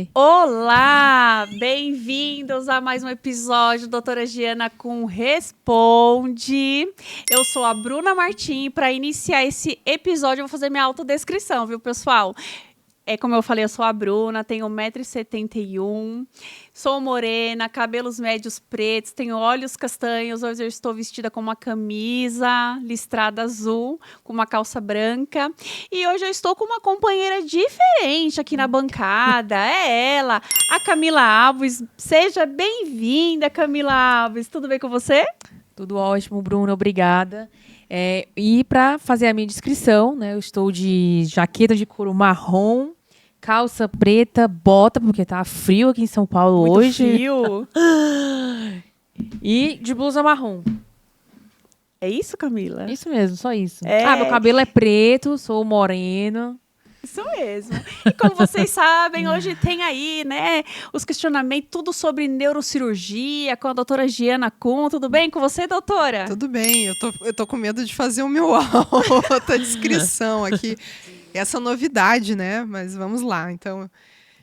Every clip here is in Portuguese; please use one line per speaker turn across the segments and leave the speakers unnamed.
você.
Olá! Bem-vindos a mais um episódio Doutora Giana com Responde. Eu sou a Bruna Martim e para iniciar esse episódio eu vou fazer minha autodescrição, viu, pessoal? Como eu falei, eu sou a Bruna, tenho 1,71 m, sou morena, cabelos médios pretos, tenho olhos castanhos. Hoje eu estou vestida com uma camisa listrada azul, com uma calça branca. E hoje eu estou com uma companheira diferente aqui na bancada. É ela, a Camila Alves. Seja bem-vinda, Camila Alves. Tudo bem com você?
Tudo ótimo, Bruna, obrigada. E para fazer a minha descrição, né, eu estou de jaqueta de couro marrom, calça preta, bota, porque tá frio aqui em São Paulo
Muito
hoje.
frio.
E de blusa marrom.
É isso, Camila?
Isso mesmo, só isso.
É.
Meu cabelo é preto, sou moreno.
Isso mesmo. E como vocês sabem, hoje tem aí, né, os questionamentos, tudo sobre neurocirurgia com a doutora Giana Kuhn. Tudo bem com você, doutora?
Tudo bem, eu tô com medo de fazer o meu outra descrição aqui. Essa novidade, né? Mas vamos lá. Então,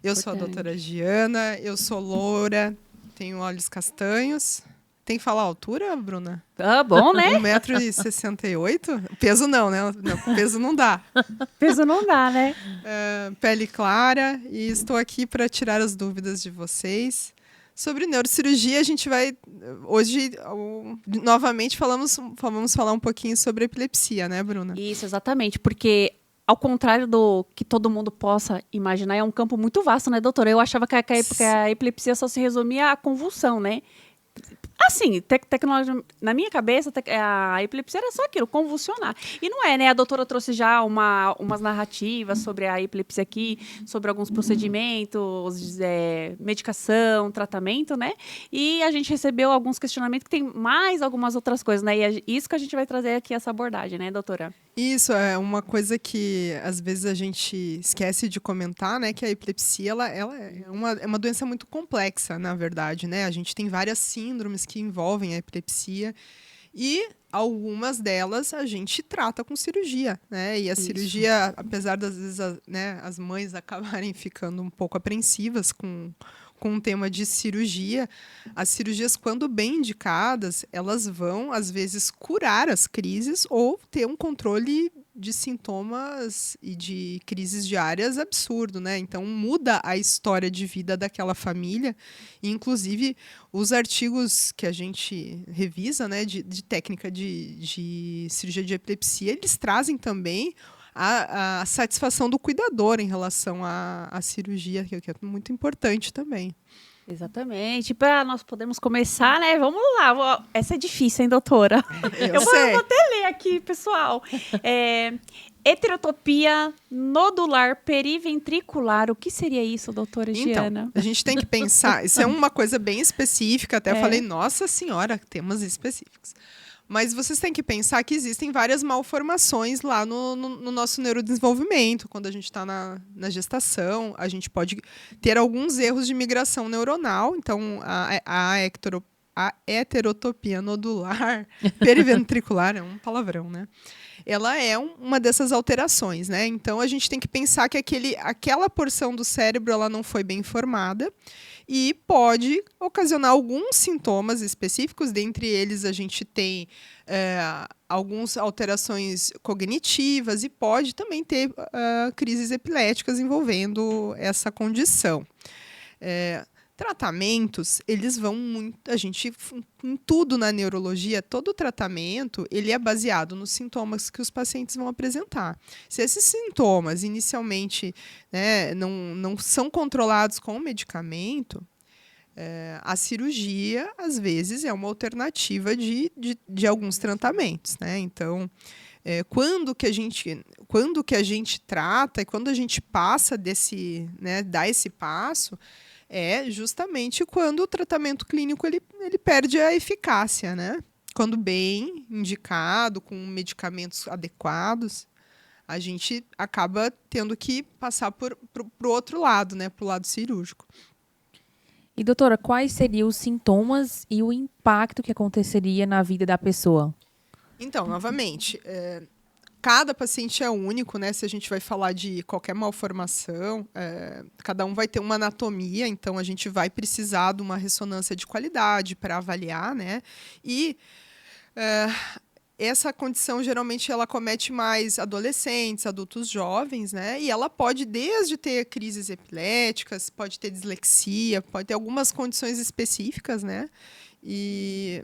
eu sou a doutora Giana, eu sou loura, tenho olhos castanhos. Tem que falar a altura, Bruna?
Tá bom, né?
1,68 m? Peso não, né? Não, peso não dá.
Peso não dá, né?
Pele clara, e estou aqui para tirar as dúvidas de vocês. Sobre neurocirurgia, a gente vai, hoje, novamente, vamos falar um pouquinho sobre epilepsia, né, Bruna?
Isso, exatamente, porque ao contrário do que todo mundo possa imaginar, é um campo muito vasto, né, doutora? Eu achava que a epilepsia só se resumia à convulsão, né? Assim, tecnologia, na minha cabeça, a epilepsia era só aquilo, convulsionar. E não é, né? A doutora trouxe já umas narrativas sobre a epilepsia aqui, sobre alguns procedimentos, medicação, tratamento, né? E a gente recebeu alguns questionamentos que tem mais algumas outras coisas, né? E é isso que a gente vai trazer aqui, essa abordagem, né, doutora?
Isso é uma coisa que às vezes a gente esquece de comentar, né? Que a epilepsia ela é uma doença muito complexa, na verdade, né? A gente tem várias síndromes que envolvem a epilepsia e algumas delas a gente trata com cirurgia, né? E a cirurgia, apesar das vezes as mães acabarem ficando um pouco apreensivas com o tema de cirurgia, as cirurgias, quando bem indicadas, elas vão, às vezes, curar as crises ou ter um controle de sintomas e de crises diárias absurdo, né? Então, muda a história de vida daquela família. E, inclusive, os artigos que a gente revisa, né, de técnica de cirurgia de epilepsia, eles trazem também a satisfação do cuidador em relação à cirurgia, que é muito importante também.
Exatamente. Para nós podermos começar, né? Vamos lá. Essa é difícil, hein, doutora? Eu vou até ler aqui, pessoal. Heterotopia nodular periventricular. O que seria isso, doutora Giana?
Então, a gente tem que pensar. Isso é uma coisa bem específica. Até eu falei, nossa senhora, temas específicos. Mas vocês têm que pensar que existem várias malformações lá no nosso neurodesenvolvimento. Quando a gente está na gestação, a gente pode ter alguns erros de migração neuronal. Então, a heterotopia nodular periventricular, é um palavrão, né? Ela é uma dessas alterações, né? Então, a gente tem que pensar que aquela porção do cérebro ela não foi bem formada e pode ocasionar alguns sintomas específicos. Dentre eles, a gente tem algumas alterações cognitivas e pode também ter crises epiléticas envolvendo essa condição. Tratamentos, eles vão muito... em tudo na neurologia, todo tratamento, ele é baseado nos sintomas que os pacientes vão apresentar. Se esses sintomas, inicialmente, né, não são controlados com o medicamento, a cirurgia, às vezes, é uma alternativa de alguns tratamentos, né? Então, quando que a gente trata e quando a gente passa dá esse passo, é justamente quando o tratamento clínico ele perde a eficácia, né? Quando bem indicado, com medicamentos adequados, a gente acaba tendo que passar para o outro lado, né? Para o lado cirúrgico.
E, doutora, quais seriam os sintomas e o impacto que aconteceria na vida da pessoa?
Então, novamente, cada paciente é único, né? Se a gente vai falar de qualquer malformação, cada um vai ter uma anatomia, então a gente vai precisar de uma ressonância de qualidade para avaliar, né? E essa condição, geralmente, ela comete mais adolescentes, adultos jovens, né? E ela pode, desde ter crises epiléticas, pode ter dislexia, pode ter algumas condições específicas, né? E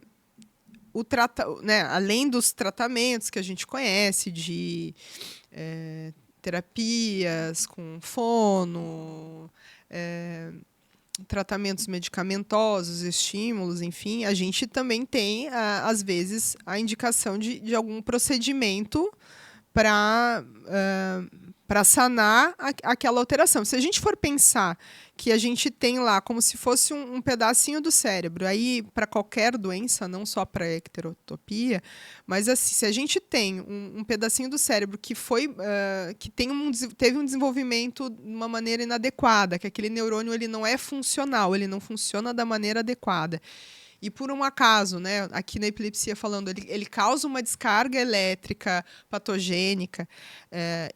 né, além dos tratamentos que a gente conhece de terapias com fono, tratamentos medicamentosos, estímulos, enfim, a gente também tem, às vezes, a indicação de algum procedimento para sanar aquela alteração. Se a gente for pensar que a gente tem lá como se fosse um pedacinho do cérebro, aí para qualquer doença, não só para ecterotopia, mas assim, se a gente tem um pedacinho do cérebro que teve um desenvolvimento de uma maneira inadequada, que aquele neurônio ele não é funcional, ele não funciona da maneira adequada, e por um acaso, né, aqui na epilepsia falando, ele causa uma descarga elétrica patogênica,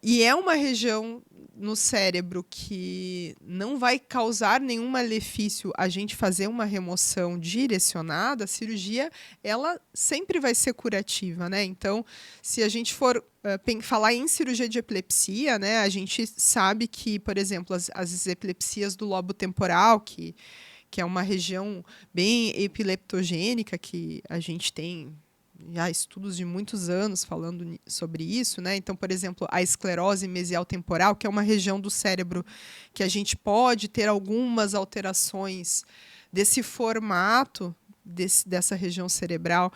e é uma região no cérebro que não vai causar nenhum malefício a gente fazer uma remoção direcionada, a cirurgia ela sempre vai ser curativa, né? Então, se a gente for falar em cirurgia de epilepsia, né, a gente sabe que, por exemplo, as epilepsias do lobo temporal, que é uma região bem epileptogênica, que a gente tem já estudos de muitos anos falando sobre isso, né? Então, por exemplo, a esclerose mesial temporal, que é uma região do cérebro que a gente pode ter algumas alterações desse formato, dessa região cerebral,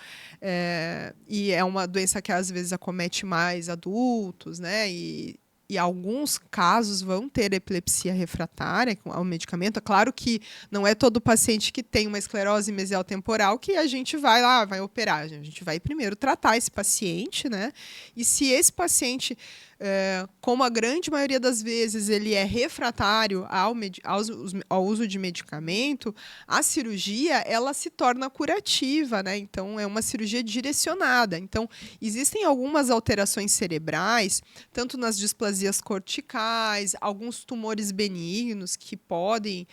e é uma doença que às vezes acomete mais adultos, né? E alguns casos vão ter epilepsia refratária ao medicamento. É claro que não é todo paciente que tem uma esclerose mesial temporal que a gente vai operar. A gente vai primeiro tratar esse paciente, né? E se esse paciente, como a grande maioria das vezes, ele é refratário ao uso de medicamento, a cirurgia ela se torna curativa, né? Então, é uma cirurgia direcionada. Então, existem algumas alterações cerebrais, tanto nas displasias corticais, alguns tumores benignos que podem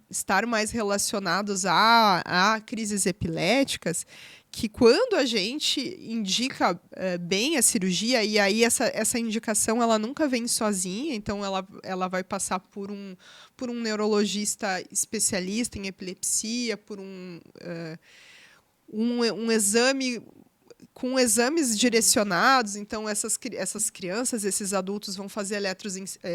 estar mais relacionados a crises epiléticas, que quando a gente indica bem a cirurgia, e aí essa indicação ela nunca vem sozinha, então ela vai passar por um neurologista especialista em epilepsia, por um exame com exames direcionados. Então, essas crianças, esses adultos vão fazer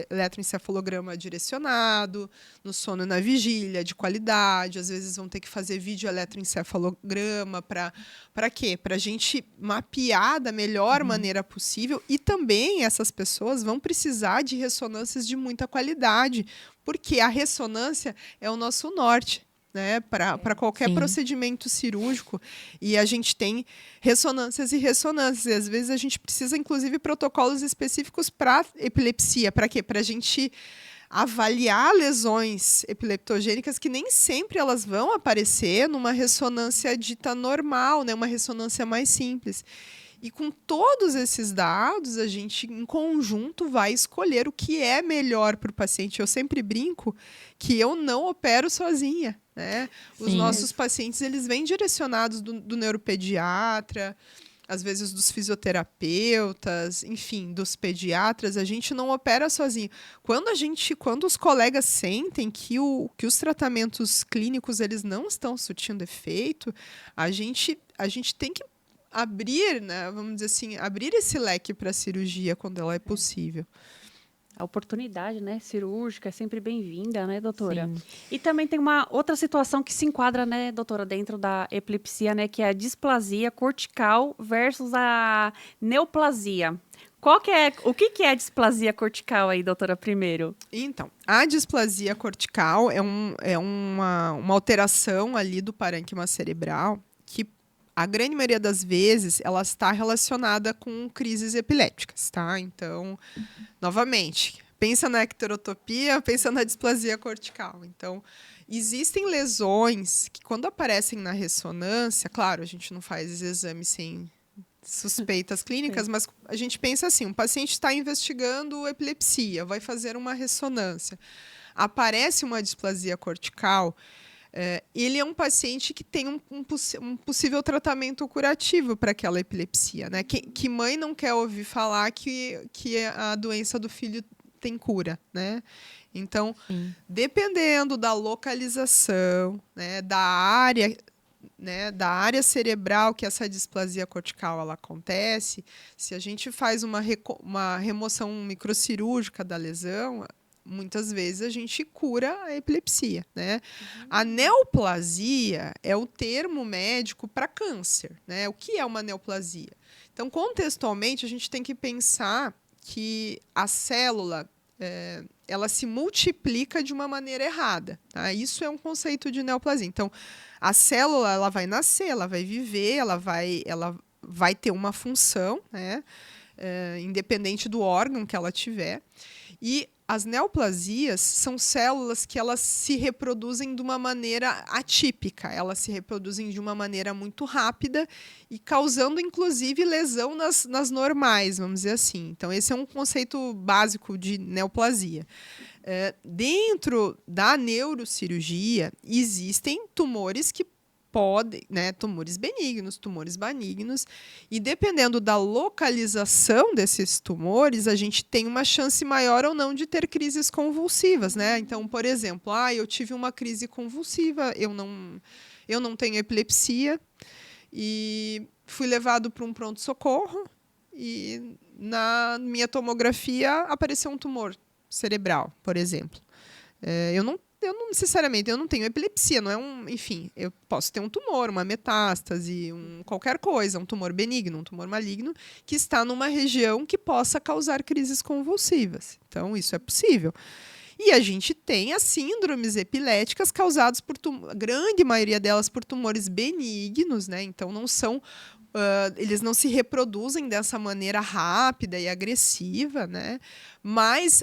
eletroencefalograma direcionado, no sono e na vigília, de qualidade. Às vezes vão ter que fazer videoeletroencefalograma para quê? Para a gente mapear da melhor maneira possível. E também essas pessoas vão precisar de ressonâncias de muita qualidade, porque a ressonância é o nosso norte, né, para qualquer procedimento cirúrgico, e a gente tem ressonâncias e ressonâncias, e às vezes a gente precisa, inclusive, protocolos específicos para epilepsia. Para quê? Para a gente avaliar lesões epileptogênicas que nem sempre elas vão aparecer numa ressonância dita normal, né, uma ressonância mais simples. E com todos esses dados, a gente, em conjunto, vai escolher o que é melhor para o paciente. Eu sempre brinco que eu não opero sozinha, né? Os nossos pacientes, eles vêm direcionados do neuropediatra, às vezes dos fisioterapeutas, enfim, dos pediatras. A gente não opera sozinho. Quando os colegas sentem que os tratamentos clínicos eles não estão surtindo efeito, a gente tem que abrir, né, vamos dizer assim, abrir esse leque para a cirurgia quando ela é possível.
A oportunidade, né, cirúrgica é sempre bem-vinda, né, doutora?
Sim.
E também tem uma outra situação que se enquadra, né, doutora, dentro da epilepsia, né, que é a displasia cortical versus a neoplasia. O que é a displasia cortical aí, doutora, primeiro?
Então, a displasia cortical é uma alteração ali do parênquima cerebral que a grande maioria das vezes, ela está relacionada com crises epilépticas, tá? Então, novamente, pensa na ecterotopia, pensa na displasia cortical. Então, existem lesões que, quando aparecem na ressonância, claro, a gente não faz esse exame sem suspeitas clínicas, mas a gente pensa assim, um paciente está investigando epilepsia, vai fazer uma ressonância. Aparece uma displasia cortical, ele é um paciente que tem um possível tratamento curativo para aquela epilepsia, né? Que mãe não quer ouvir falar que a doença do filho tem cura, né? Então, dependendo da localização, né, da área cerebral que essa displasia cortical ela acontece, se a gente faz uma remoção microcirúrgica da lesão, muitas vezes a gente cura a epilepsia, né? A neoplasia é o termo médico para câncer, né? O que é uma neoplasia? Então, contextualmente, a gente tem que pensar que a célula ela se multiplica de uma maneira errada. Tá? Isso é um conceito de neoplasia. Então, a célula ela vai nascer, ela vai viver, ela vai ter uma função, né? Independente do órgão que ela tiver. E as neoplasias são células que elas se reproduzem de uma maneira atípica. Elas se reproduzem de uma maneira muito rápida e causando, inclusive, lesão nas normais, vamos dizer assim. Então, esse é um conceito básico de neoplasia. Dentro da neurocirurgia, existem tumores que podem, né, tumores benignos, tumores malignos, e dependendo da localização desses tumores, a gente tem uma chance maior ou não de ter crises convulsivas, né? Então, por exemplo, eu tive uma crise convulsiva, eu não tenho epilepsia e fui levado para um pronto-socorro e na minha tomografia apareceu um tumor cerebral, por exemplo. Eu não necessariamente, eu não tenho epilepsia, não é enfim, eu posso ter um tumor, uma metástase, qualquer coisa, um tumor benigno, um tumor maligno, que está numa região que possa causar crises convulsivas. Então, isso é possível. E a gente tem as síndromes epiléticas causadas por, a grande maioria delas, por tumores benignos, né? Então, não são... eles não se reproduzem dessa maneira rápida e agressiva, né? Mas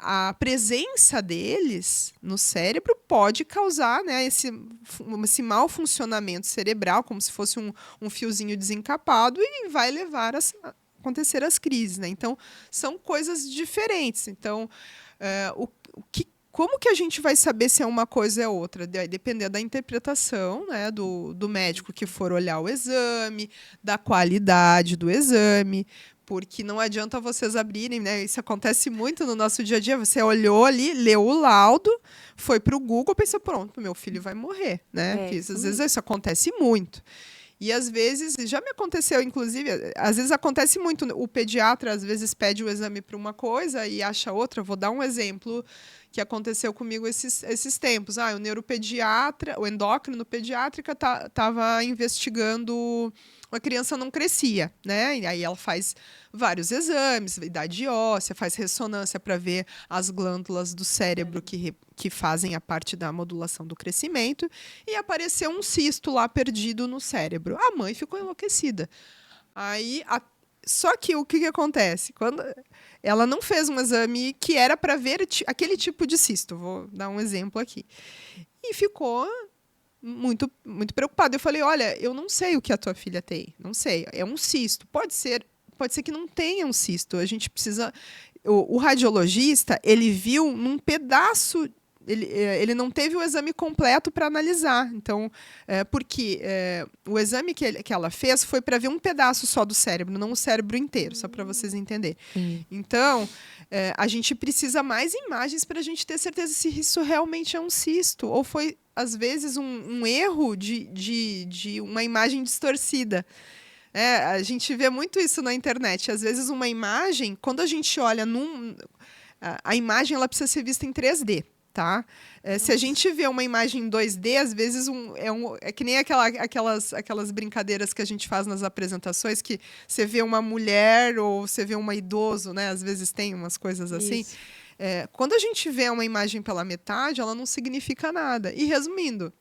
a presença deles no cérebro pode causar, né, esse mau funcionamento cerebral, como se fosse um fiozinho desencapado, e vai levar a acontecer as crises, né? Então, são coisas diferentes. Então, como que a gente vai saber se é uma coisa ou outra? Vai depender da interpretação, né, do médico que for olhar o exame, da qualidade do exame, porque não adianta vocês abrirem, né? Isso acontece muito no nosso dia a dia. Você olhou ali, leu o laudo, foi para o Google, pensou, pronto, meu filho vai morrer, né? Porque às vezes isso acontece muito. E às vezes, já me aconteceu, inclusive, às vezes acontece muito, o pediatra às vezes pede o exame para uma coisa e acha outra. Vou dar um exemplo que aconteceu comigo esses tempos. O neuropediatra, o endócrino pediátrica estava investigando, uma criança não crescia, né? E aí ela faz vários exames, idade óssea, faz ressonância para ver as glândulas do cérebro que fazem a parte da modulação do crescimento, e apareceu um cisto lá perdido no cérebro. A mãe ficou enlouquecida. Aí, só que o que acontece? Quando ela não fez um exame que era para ver aquele tipo de cisto, vou dar um exemplo aqui, e ficou muito, muito preocupada. Eu falei, olha, eu não sei o que a tua filha tem, não sei, é um cisto, pode ser que não tenha um cisto, a gente precisa... O radiologista, ele viu num pedaço, ele não teve o exame completo para analisar. Então, porque o exame que ela fez foi para ver um pedaço só do cérebro, não o cérebro inteiro, só para vocês entenderem. Então, a gente precisa mais imagens para a gente ter certeza se isso realmente é um cisto, ou foi, às vezes, um erro de uma imagem distorcida. A gente vê muito isso na internet. Às vezes, uma imagem, quando a gente olha a imagem ela precisa ser vista em 3D. Tá? Se a gente vê uma imagem em 2D, às vezes é que nem aquelas brincadeiras que a gente faz nas apresentações, que você vê uma mulher ou você vê um idoso, né? Às vezes tem umas coisas assim. Quando a gente vê uma imagem pela metade, ela não significa nada. E resumindo,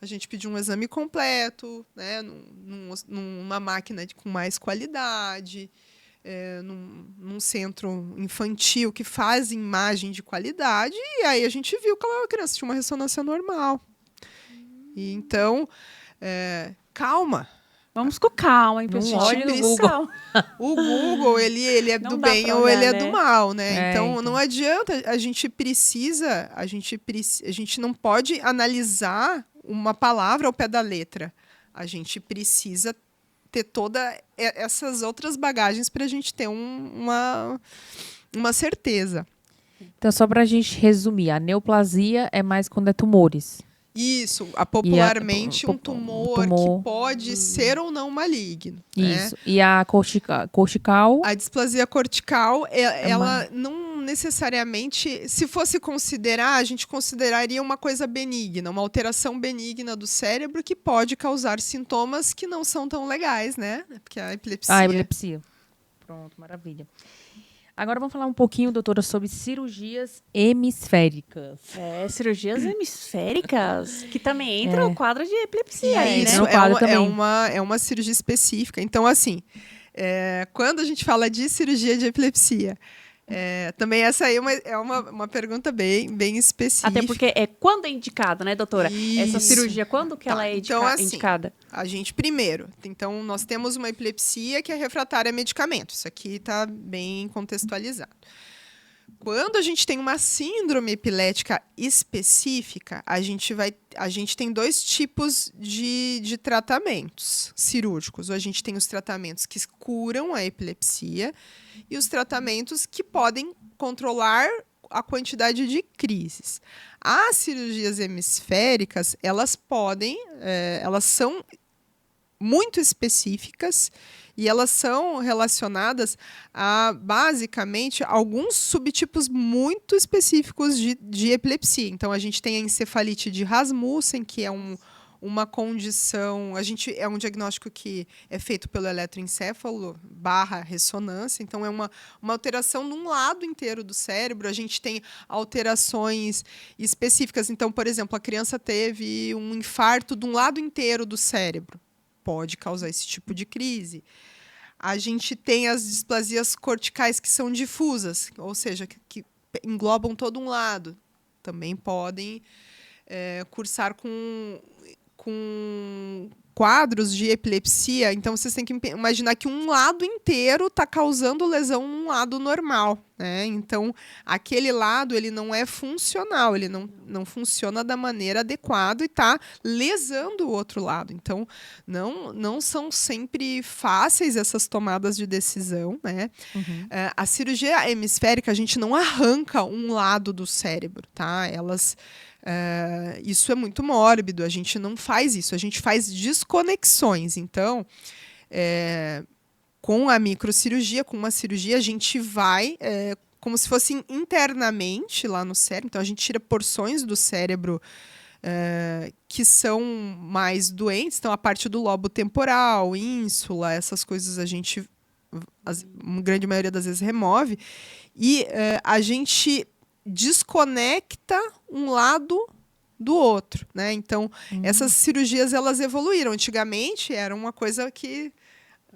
a gente pediu um exame completo, né, numa máquina com mais qualidade, num centro infantil que faz imagem de qualidade, e aí a gente viu que a criança tinha uma ressonância normal. E então, calma,
Vamos com calma, hein,
Não
pessoal?
olhe no
Com
Google.
calma.
O Google, ele é
Não
do
dá
bem
pra
ou
olhar,
ele é
né?
do mal, né?
É,
Então,
então.
não adianta, a gente não pode analisar uma palavra ao pé da letra. A gente precisa ter essas outras bagagens para a gente ter uma certeza.
Então, só pra gente resumir, a neoplasia é mais quando é tumores.
Isso, popularmente um
tumor.
tumor que pode ser ou não maligno. Né?
Isso. E a cortical
A displasia cortical, ela não necessariamente, se fosse considerar, a gente consideraria uma coisa benigna, uma alteração benigna do cérebro que pode causar sintomas que não são tão legais, né? Porque a epilepsia.
Ah, epilepsia. Pronto, maravilha. Agora vamos falar um pouquinho, doutora, sobre cirurgias hemisféricas.
Cirurgias hemisféricas, que também entra no quadro de epilepsia aí, né?
Isso
No quadro também.
é uma cirurgia específica. Então, assim, quando a gente fala de cirurgia de epilepsia, também essa aí é uma pergunta bem específica.
Até porque quando é indicado, né, doutora? Essa
Isso.
cirurgia, quando que ela é
Então, assim,
indicada?
A gente primeiro, então nós temos uma epilepsia que é refratária a medicamento. Isso aqui está bem contextualizado. Quando a gente tem uma síndrome epilética específica, a gente tem dois tipos de tratamentos cirúrgicos. A gente tem os tratamentos que curam a epilepsia e os tratamentos que podem controlar a quantidade de crises. As cirurgias hemisféricas, elas são muito específicas e elas são relacionadas a, basicamente, alguns subtipos muito específicos de epilepsia. Então, a gente tem a encefalite de Rasmussen, que é uma condição... É um diagnóstico que é feito pelo eletroencefalo / ressonância. Então, é uma alteração num lado inteiro do cérebro. A gente tem alterações específicas. Então, por exemplo, a criança teve um infarto de um lado inteiro do cérebro. Pode causar esse tipo de crise. A gente tem as displasias corticais que são difusas, ou seja, que englobam todo um lado. Também podem cursar com quadros de epilepsia. Então, vocês têm que imaginar que um lado inteiro está causando lesão num lado normal, né? Então, aquele lado ele não é funcional, ele não funciona da maneira adequada e está lesando o outro lado. Então, não são sempre fáceis essas tomadas de decisão, né?
Uhum.
A cirurgia hemisférica, a gente não arranca um lado do cérebro, tá? Isso é muito mórbido, a gente não faz isso, a gente faz desconexões. Então, com a microcirurgia, com uma cirurgia, a gente vai como se fosse internamente lá no cérebro. Então, a gente tira porções do cérebro que são mais doentes. Então, a parte do lobo temporal, ínsula, essas coisas a gente, uma grande maioria das vezes, remove. E a gente desconecta um lado do outro, né? Então, essas cirurgias, elas evoluíram. Antigamente, era uma coisa que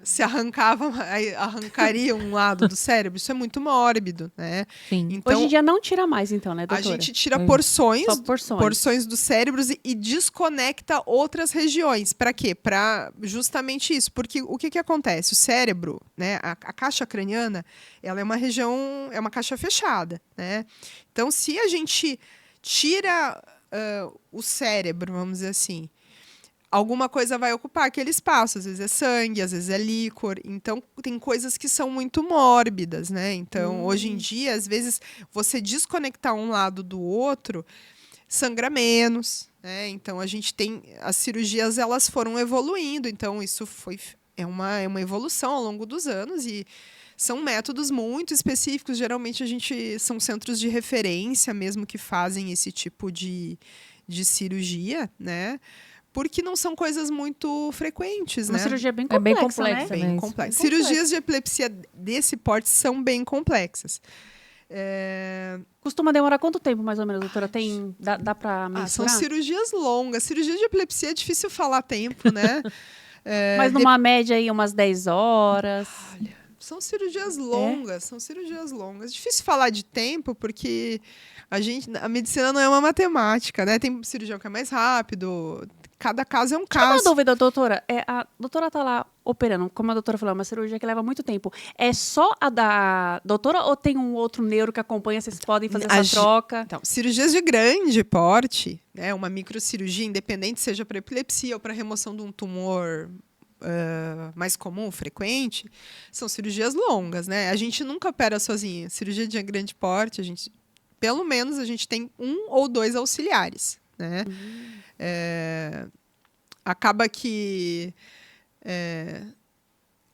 se arrancaria um lado do cérebro. Isso é muito mórbido, né?
Sim.
Então,
Hoje em dia não tira mais, então, né,
a
doutora?
gente tira
Só
porções dos cérebros e desconecta outras regiões. Para quê? Para justamente isso. Porque o que acontece? O cérebro, né, a caixa craniana, ela é uma região, é uma caixa fechada, né? Então, se a gente tira o cérebro, vamos dizer assim, alguma coisa vai ocupar aquele espaço. Às vezes é sangue, às vezes é líquor. Então, tem coisas que são muito mórbidas, né? Então, hoje em dia, às vezes, você desconectar um lado do outro sangra menos, né? Então, a gente tem... As cirurgias, elas foram evoluindo. Então, isso é uma evolução ao longo dos anos e são métodos muito específicos. Geralmente, são centros de referência mesmo que fazem esse tipo de cirurgia, né? Porque não são coisas muito frequentes,
Uma
né?
cirurgia bem
É bem
complexa,
complexa,
né?
né?
Bem
Isso.
complexa.
Bem
Cirurgias de epilepsia desse porte são bem complexas.
Costuma demorar quanto tempo, mais ou menos, doutora? Dá pra
São
mensurar?
cirurgias longas. Cirurgia de epilepsia é difícil falar tempo, né?
Mas numa média aí, umas 10 horas.
São cirurgias longas, Difícil falar de tempo, porque a medicina não é uma matemática, né? Tem cirurgião que é mais rápido, cada caso é um
Tira uma
caso.
dúvida, doutora. A doutora tá lá operando, como a doutora falou, é uma cirurgia que leva muito tempo. É só a da doutora ou tem um outro neuro que acompanha? Vocês podem fazer essa troca?
Então, cirurgias de grande porte, né, uma microcirurgia, independente seja para epilepsia ou para remoção de um tumor mais comum, frequente, são cirurgias longas, né? A gente nunca opera sozinha. Cirurgia de grande porte, pelo menos a gente tem 1 ou 2 auxiliares, né? Acaba que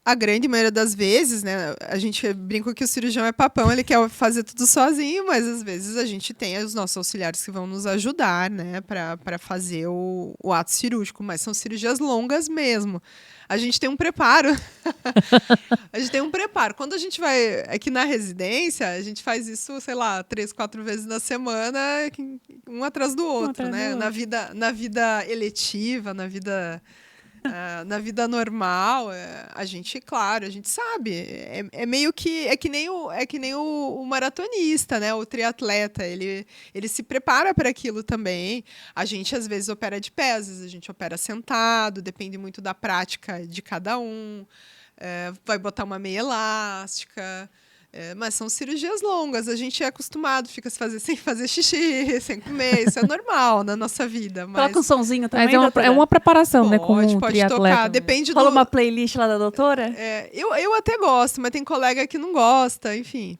a grande maioria das vezes, né, a gente brinca que o cirurgião é papão, ele quer fazer tudo sozinho, mas às vezes a gente tem os nossos auxiliares que vão nos ajudar, né, para fazer o ato cirúrgico, mas são cirurgias longas mesmo. A gente tem um preparo. A gente tem um preparo. Quando a gente vai aqui na residência, a gente faz isso, sei lá, 3, 4 vezes na semana, um atrás do outro, né? Na vida eletiva, na vida normal, a gente, claro, a gente sabe. É meio que é que nem o maratonista, né? O triatleta, ele se prepara para aquilo também. A gente às vezes opera de pé, às vezes a gente opera sentado, depende muito da prática de cada um. Vai botar uma meia elástica. Mas são cirurgias longas, a gente é acostumado, fica sem fazer xixi, sem comer, isso é normal na nossa vida. Mas
Coloca um sonzinho também,
Mas
doutora?
é uma preparação, né? Com um
pode
triatleta.
tocar, depende
Rola uma playlist lá da doutora?
eu até gosto, mas tem colega que não gosta, enfim.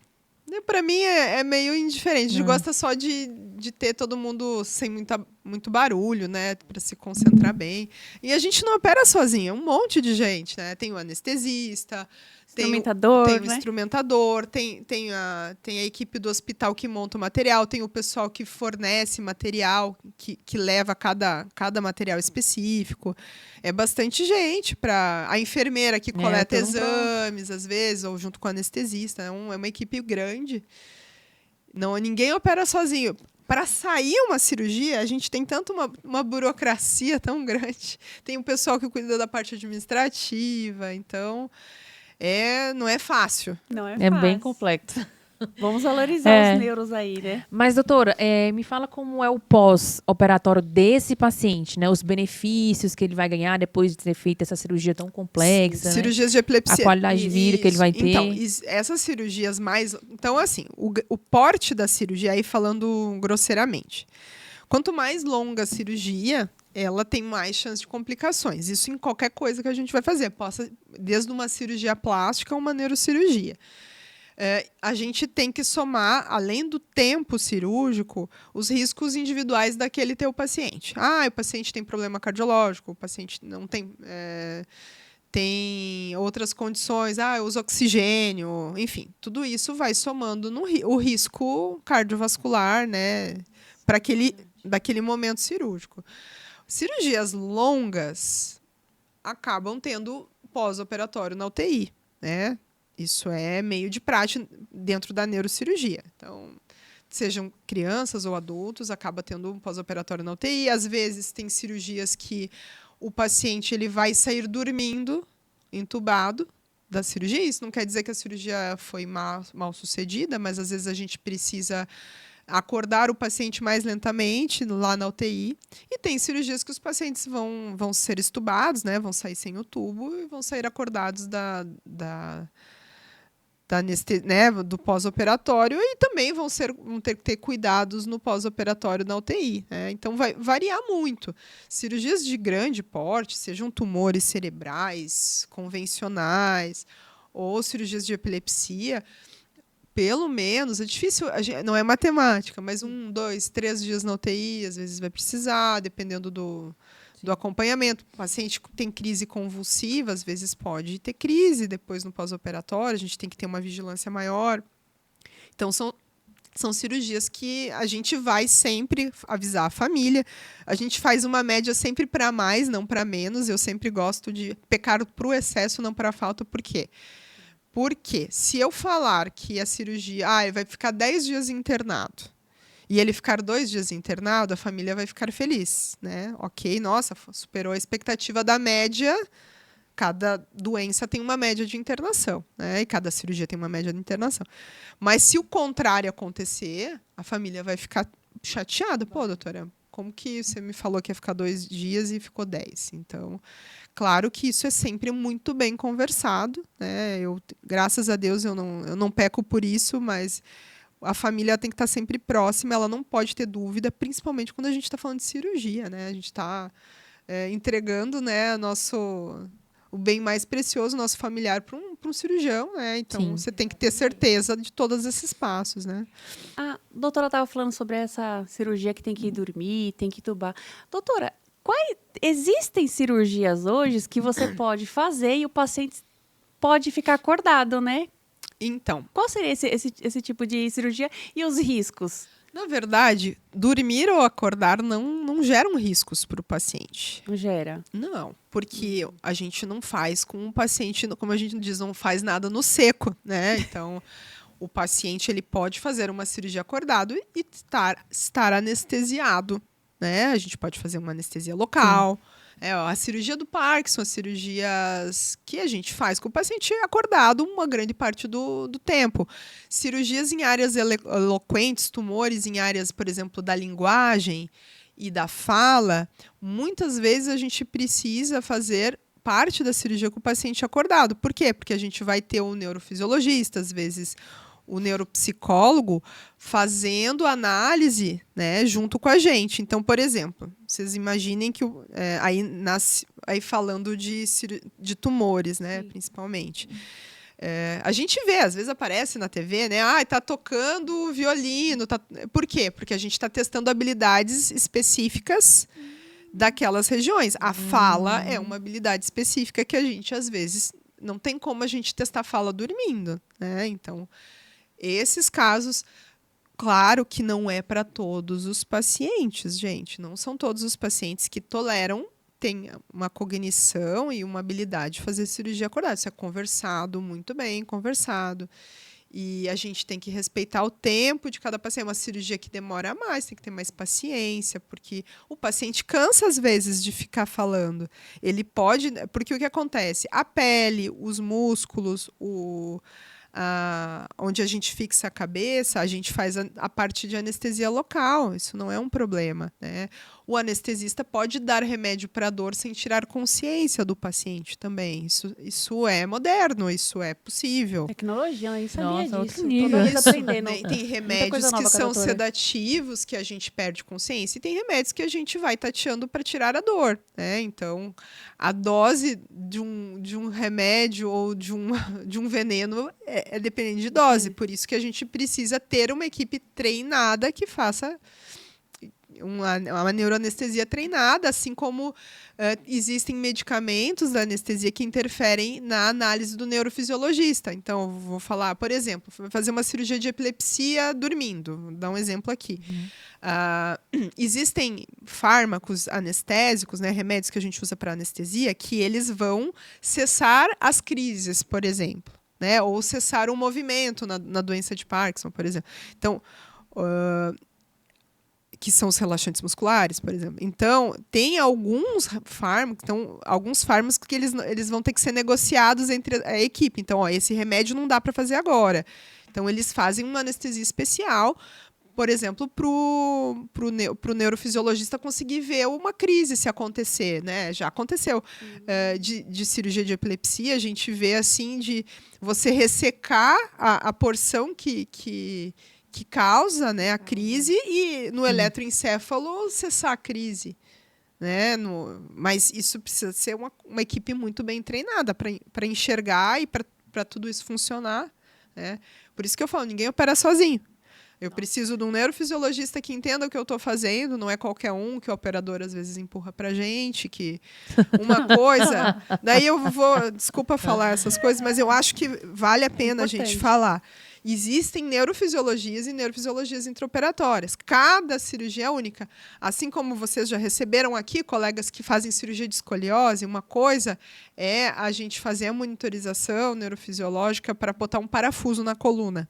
Para mim é meio indiferente. A gente gosta só de ter todo mundo sem muito barulho, né? Para se concentrar bem. E a gente não opera sozinha, é um monte de gente, né? Tem o anestesista,
Instrumentador,
tem o
né?
instrumentador, tem a equipe do hospital que monta o material, tem o pessoal que fornece material, que leva cada material específico. É bastante gente para a enfermeira que coleta exames, às vezes, ou junto com o anestesista. É uma equipe grande. Não, ninguém opera sozinho. Para sair uma cirurgia, a gente tem tanto uma burocracia tão grande. Tem o pessoal que cuida da parte administrativa, então não é fácil.
Não é
É
fácil.
bem complexo.
Vamos valorizar os neuros aí, né?
Mas, doutora, me fala como é o pós-operatório desse paciente, né? Os benefícios que ele vai ganhar depois de ter feito essa cirurgia tão complexa. Né?
Cirurgias de epilepsia.
A qualidade de vida que ele vai ter.
Então, essas cirurgias mais... Então, assim, o porte da cirurgia, aí falando grosseiramente, quanto mais longa a cirurgia, ela tem mais chance de complicações. Isso em qualquer coisa que a gente vai fazer. Desde uma cirurgia plástica a uma neurocirurgia. A gente tem que somar, além do tempo cirúrgico, os riscos individuais daquele teu paciente. O paciente tem problema cardiológico, o paciente não tem... tem outras condições, usa oxigênio, enfim. Tudo isso vai somando o risco cardiovascular, né, daquele momento cirúrgico. Cirurgias longas acabam tendo pós-operatório na UTI, né? Isso é meio de prática dentro da neurocirurgia. Então, sejam crianças ou adultos, acaba tendo um pós-operatório na UTI. Às vezes, tem cirurgias que o paciente ele vai sair dormindo, entubado, da cirurgia. Isso não quer dizer que a cirurgia foi mal sucedida, mas às vezes a gente precisa acordar o paciente mais lentamente lá na UTI. E tem cirurgias que os pacientes vão ser estubados, né? Vão sair sem o tubo e vão sair acordados do pós-operatório e também vão ter que ter cuidados no pós-operatório na UTI. Né? Então, vai variar muito. Cirurgias de grande porte, sejam tumores cerebrais, convencionais, ou cirurgias de epilepsia, pelo menos, é difícil, não é matemática, mas 1, 2, 3 dias na UTI, às vezes vai precisar, dependendo do acompanhamento. O paciente tem crise convulsiva, às vezes pode ter crise depois no pós-operatório, a gente tem que ter uma vigilância maior. Então, são cirurgias que a gente vai sempre avisar a família. A gente faz uma média sempre para mais, não para menos. Eu sempre gosto de pecar para o excesso, não para a falta. Por quê? Porque se eu falar que a cirurgia vai ficar 10 dias internado, e ele ficar 2 dias internado, a família vai ficar feliz, né? Ok, nossa, superou a expectativa da média. Cada doença tem uma média de internação, né? E cada cirurgia tem uma média de internação. Mas se o contrário acontecer, a família vai ficar chateada. Pô, doutora, como que você me falou que ia ficar 2 dias e ficou 10? Então, claro que isso é sempre muito bem conversado, né? Graças a Deus, eu não peco por isso, mas a família tem que estar sempre próxima, ela não pode ter dúvida, principalmente quando a gente está falando de cirurgia, né? A gente está entregando, né, o bem mais precioso, nosso familiar, para um cirurgião, né? Então,
Sim.
você tem que ter certeza de todos esses passos, né?
A doutora estava falando sobre essa cirurgia que tem que ir dormir, tem que tubar. Doutora, existem cirurgias hoje que você pode fazer e o paciente pode ficar acordado, né?
Então,
Qual seria esse tipo de cirurgia e os riscos?
na verdade, dormir ou acordar não geram riscos para o paciente.
Não gera?
Não, porque a gente não faz com o paciente, como a gente diz, não faz nada no seco, né? Então, o paciente ele pode fazer uma cirurgia acordado e estar anestesiado, né? A gente pode fazer uma anestesia local. A cirurgia do Parkinson, as cirurgias que a gente faz com o paciente acordado uma grande parte do tempo. Cirurgias em áreas eloquentes, tumores em áreas, por exemplo, da linguagem e da fala, muitas vezes a gente precisa fazer parte da cirurgia com o paciente acordado. Por quê? Porque a gente vai ter o neurofisiologista, às vezes o neuropsicólogo, fazendo análise, né, junto com a gente. Então, por exemplo, vocês imaginem que aí falando de tumores, né, principalmente. A gente vê, às vezes aparece na TV, né? Tá tocando violino. Por quê? Porque a gente está testando habilidades específicas daquelas regiões. A fala é uma habilidade específica que a gente, às vezes, não tem como a gente testar a fala dormindo, né? Então, esses casos, claro que não é para todos os pacientes, gente. Não são todos os pacientes que toleram, têm uma cognição e uma habilidade de fazer cirurgia acordada. Isso é conversado, muito bem conversado. E a gente tem que respeitar o tempo de cada paciente. É uma cirurgia que demora mais, tem que ter mais paciência, porque o paciente cansa, às vezes, de ficar falando. Ele pode... Porque o que acontece? A pele, os músculos, onde a gente fixa a cabeça, a gente faz a parte de anestesia local. Isso não é um problema, né? O anestesista pode dar remédio para dor sem tirar consciência do paciente também. Isso é moderno, isso é possível.
Tecnologia, eu nem sabia
Nossa, outro
disso.
nível.
Toda vez aprendendo.
Tem remédios que são sedativos, que a gente perde consciência, e tem remédios que a gente vai tateando para tirar a dor, né? Então, a dose de um remédio ou de um veneno é dependente de dose. Por isso que a gente precisa ter uma equipe treinada que faça uma neuroanestesia treinada, assim como existem medicamentos da anestesia que interferem na análise do neurofisiologista. Então, eu vou falar, por exemplo, fazer uma cirurgia de epilepsia dormindo. Vou dar um exemplo aqui. Existem fármacos anestésicos, né, remédios que a gente usa para anestesia, que eles vão cessar as crises, por exemplo, né, ou cessar o movimento na doença de Parkinson, por exemplo. Então, que são os relaxantes musculares, por exemplo. Então, tem alguns fármacos que eles vão ter que ser negociados entre a equipe. Então, esse remédio não dá para fazer agora. Então, eles fazem uma anestesia especial, por exemplo, para o neurofisiologista conseguir ver uma crise se acontecer, né? Já aconteceu. De cirurgia de epilepsia, a gente vê assim de você ressecar a porção que causa, né, a crise e no eletroencéfalo cessar a crise, né? Mas isso precisa ser uma equipe muito bem treinada para enxergar e para tudo isso funcionar, né? Por isso que eu falo, ninguém opera sozinho. Eu preciso de um neurofisiologista que entenda o que eu estou fazendo, não é qualquer um que o operador às vezes empurra para gente, que uma coisa... Daí desculpa falar essas coisas, mas eu acho que vale a pena a gente falar. Existem neurofisiologias e neurofisiologias intraoperatórias. Cada cirurgia é única. Assim como vocês já receberam aqui colegas que fazem cirurgia de escoliose, uma coisa é a gente fazer a monitorização neurofisiológica para botar um parafuso na coluna.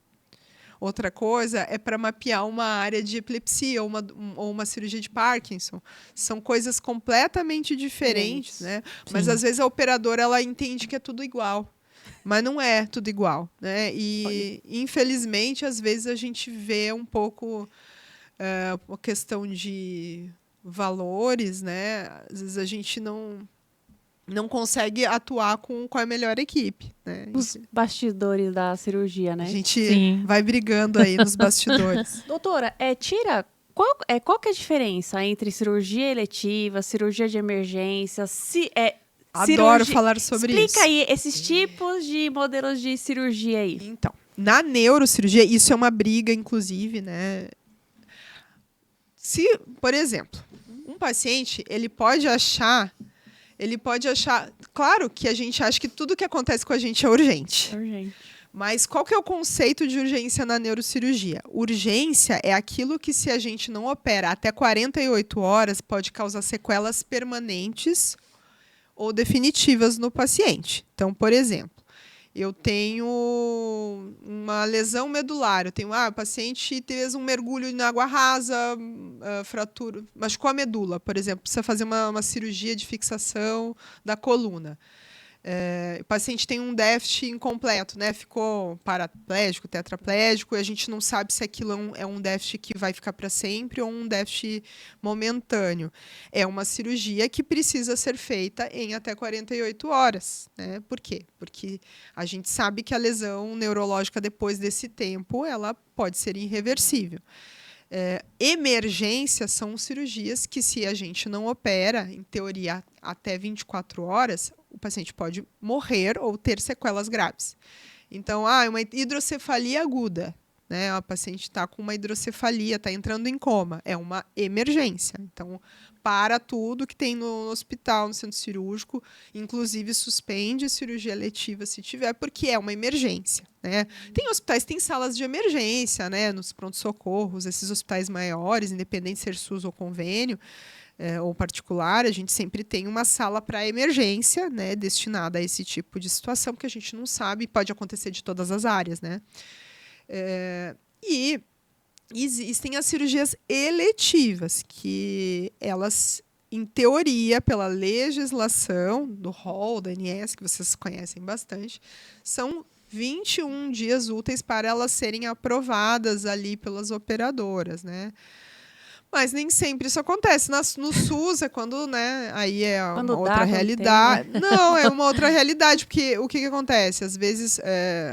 Outra coisa é para mapear uma área de epilepsia ou uma cirurgia de Parkinson. São coisas completamente diferentes, né? Mas, às vezes, a operadora ela entende que é tudo igual. Mas não é tudo igual, né? E, infelizmente, às vezes a gente vê um pouco a questão de valores, né? Às vezes a gente não consegue atuar com a melhor equipe, né?
Os bastidores da cirurgia,
A
né?
gente
Sim.
vai brigando aí nos bastidores.
Doutora, qual que é a diferença entre cirurgia eletiva, cirurgia de emergência,
Adoro falar sobre isso.
Explica aí esses tipos de modelos de cirurgia aí.
Então, na neurocirurgia, isso é uma briga, inclusive, né? Se, por exemplo, um paciente, ele pode achar, claro que a gente acha que tudo que acontece com a gente é urgente.
Urgente.
Mas qual que é o conceito de urgência na neurocirurgia? Urgência é aquilo que, se a gente não opera até 48 horas, pode causar sequelas permanentes ou definitivas no paciente. Então, por exemplo, eu tenho uma lesão medular, o paciente fez um mergulho na água rasa, fratura, machucou a medula, por exemplo, precisa fazer uma cirurgia de fixação da coluna. O paciente tem um déficit incompleto, né? Ficou paraplégico, tetraplégico, e a gente não sabe se aquilo é um déficit que vai ficar para sempre ou um déficit momentâneo. É uma cirurgia que precisa ser feita em até 48 horas. Né? Por quê? Porque a gente sabe que a lesão neurológica, depois desse tempo, ela pode ser irreversível. Emergências são cirurgias que, se a gente não opera, em teoria, até 24 horas, o paciente pode morrer ou ter sequelas graves. Então, uma hidrocefalia aguda, né? A paciente está com uma hidrocefalia, está entrando em coma, é uma emergência. Então, para tudo que tem no hospital, no centro cirúrgico, inclusive suspende cirurgia letiva se tiver, porque é uma emergência. Né? Tem hospitais, tem salas de emergência, né? Nos pronto-socorros, esses hospitais maiores, independente de ser SUS ou convênio, ou particular, a gente sempre tem uma sala para emergência, né, destinada a esse tipo de situação, porque a gente não sabe, pode acontecer de todas as áreas. Né? E existem as cirurgias eletivas, que elas, em teoria, pela legislação do rol, da ANS, que vocês conhecem bastante, são 21 dias úteis para elas serem aprovadas ali pelas operadoras, né? Mas nem sempre isso acontece. No SUS é quando, né, aí é uma outra realidade.
Tem, né?
Não, é uma outra realidade, porque o que acontece? Às vezes,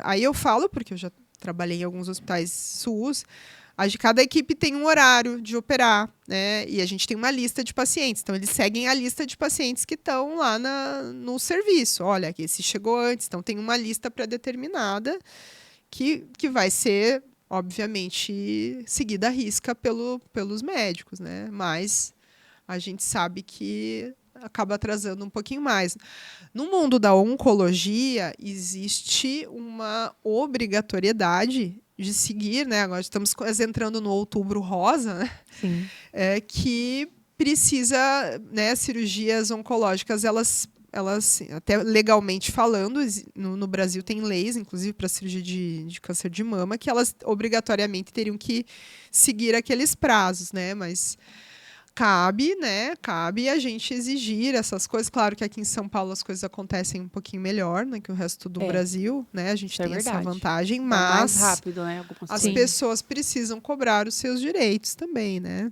aí eu falo, porque eu já trabalhei em alguns hospitais SUS, cada equipe tem um horário de operar, né? E a gente tem uma lista de pacientes. Então, eles seguem a lista de pacientes que estão lá no serviço. Olha, esse chegou antes. Então, tem uma lista pré-determinada que vai ser, obviamente, seguida à risca pelos médicos, né? Mas a gente sabe que acaba atrasando um pouquinho mais. No mundo da oncologia, existe uma obrigatoriedade de seguir, né? Agora estamos entrando no outubro rosa, né?
Sim.
Que precisa, né? Cirurgias oncológicas, elas até legalmente falando, no Brasil tem leis, inclusive para cirurgia de câncer de mama, que elas obrigatoriamente teriam que seguir aqueles prazos, né? Mas cabe a gente exigir essas coisas. Claro que aqui em São Paulo as coisas acontecem um pouquinho melhor, né, que o resto do Brasil, né? A gente tem essa vantagem, mas
mais rápido, né?
as pessoas precisam cobrar os seus direitos também, né?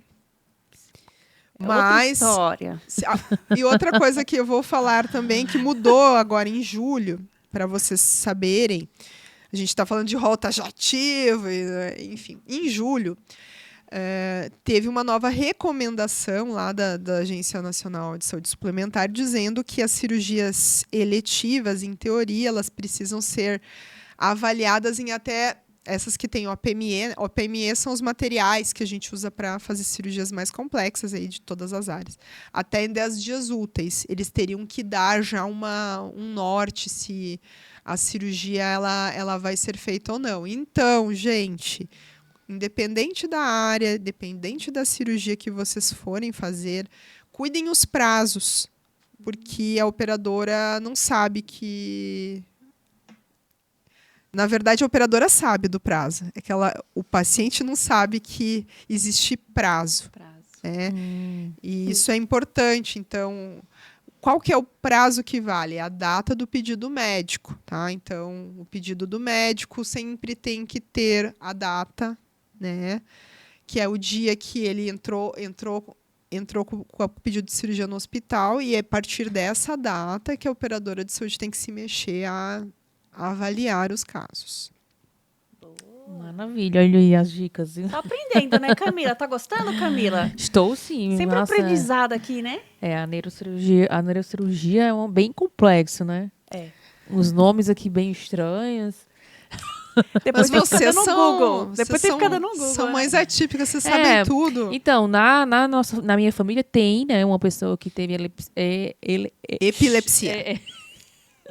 Outra história.
E outra coisa que eu vou falar também, que mudou agora em julho, para vocês saberem, a gente está falando de rol taxativo, enfim, em julho, teve uma nova recomendação lá da Agência Nacional de Saúde Suplementar, dizendo que as cirurgias eletivas, em teoria, elas precisam ser avaliadas em até essas que têm OPME. OPME são os materiais que a gente usa para fazer cirurgias mais complexas aí de todas as áreas. Até em 10 dias úteis, eles teriam que dar já um norte se a cirurgia ela vai ser feita ou não. Então, gente, independente da área, independente da cirurgia que vocês forem fazer, cuidem os prazos, porque a operadora não sabe que... Na verdade, a operadora sabe do prazo. É que o paciente não sabe que existe prazo. E isso é importante. Então, qual que é o prazo que vale? É a data do pedido médico. Tá? Então, o pedido do médico sempre tem que ter a data, né? Que é o dia que ele entrou entrou com o pedido de cirurgia no hospital e é a partir dessa data que a operadora de saúde tem que se mexer a avaliar os casos.
Maravilha, olha aí as dicas. Viu?
Tá aprendendo, né, Camila? Tá gostando, Camila?
Estou sim.
Sempre
nossa,
aprendizada aqui, né?
a neurocirurgia é bem complexo, né?
É.
Os nomes aqui bem estranhos.
Depois
Mas
tem que ficar
vocês
dando
são,
Google. Depois tem que ficar dando Google.
são
né?
mães atípicas, vocês sabem tudo.
Então, na minha família tem, né, uma pessoa que teve
Epilepsia.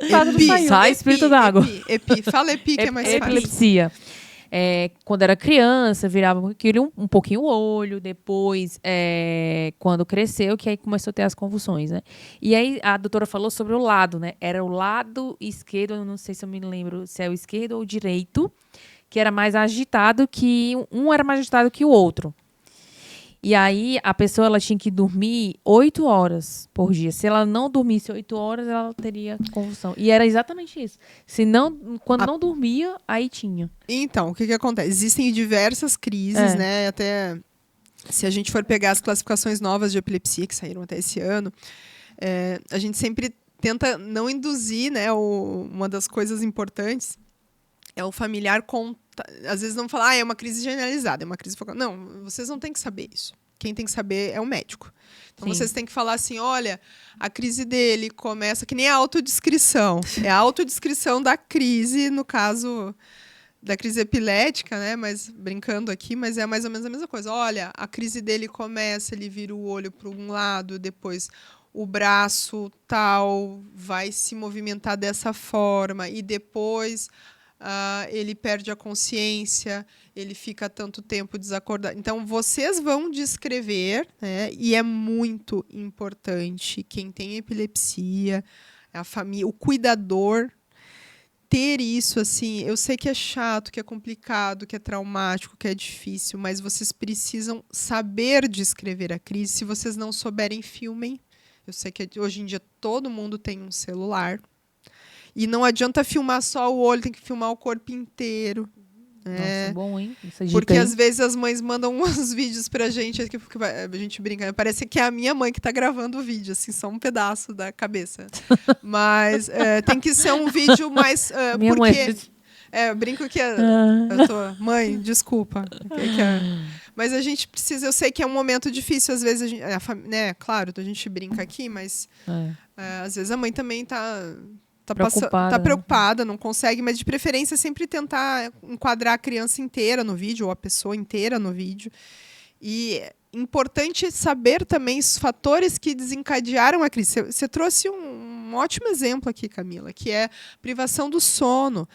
Quase não saiu.
Sai espírito d'água.
Fala epi, que é mais fácil.
Epilepsia. Quando era criança, virava aquilo um pouquinho o olho. Depois, quando cresceu, que aí começou a ter as convulsões, né? E aí a doutora falou sobre o lado, né? Era o lado esquerdo, eu não sei se eu me lembro se é o esquerdo ou o direito, que era mais agitado um era mais agitado que o outro. E aí a pessoa ela tinha que dormir 8 horas por dia. Se ela não dormisse 8 horas, ela teria convulsão. E era exatamente isso. Quando não dormia, aí tinha.
Então, o que acontece? Existem diversas crises, né? Até se a gente for pegar as classificações novas de epilepsia que saíram até esse ano, a gente sempre tenta não induzir, né? Uma das coisas importantes é o familiar às vezes não falar, é uma crise generalizada, é uma crise focal. Não, vocês não têm que saber isso. Quem tem que saber é o médico. Então, vocês têm que falar assim, olha, a crise dele começa que nem a autodescrição. É a autodescrição da crise, no caso da crise epilética, né? Mas brincando aqui, mas é mais ou menos a mesma coisa. Olha, a crise dele começa, ele vira o olho para um lado, depois o braço tal vai se movimentar dessa forma e depois ele perde a consciência, ele fica tanto tempo desacordado. Então, vocês vão descrever, né? E é muito importante quem tem epilepsia, a família, o cuidador, ter isso, assim, eu sei que é chato, que é complicado, que é traumático, que é difícil, mas vocês precisam saber descrever a crise. Se vocês não souberem, filmem. Eu sei que hoje em dia todo mundo tem um celular. E não adianta filmar só o olho, tem que filmar o corpo inteiro.
Nossa, bom, hein?
Porque às vezes as mães mandam uns vídeos pra gente, porque a gente brinca, parece que é a minha mãe que tá gravando o vídeo, assim, só um pedaço da cabeça. Mas tem que ser um vídeo mais...
Minha
porque
mãe...
eu brinco que... Mãe, desculpa. Mas a gente precisa... Eu sei que é um momento difícil, às vezes, né? Claro, a gente brinca aqui, mas às vezes a mãe também tá preocupada, não consegue, mas de preferência sempre tentar enquadrar a criança inteira no vídeo, ou a pessoa inteira no vídeo. E importante saber também os fatores que desencadearam a crise. Você trouxe um ótimo exemplo aqui, Camila, que é privação do sono.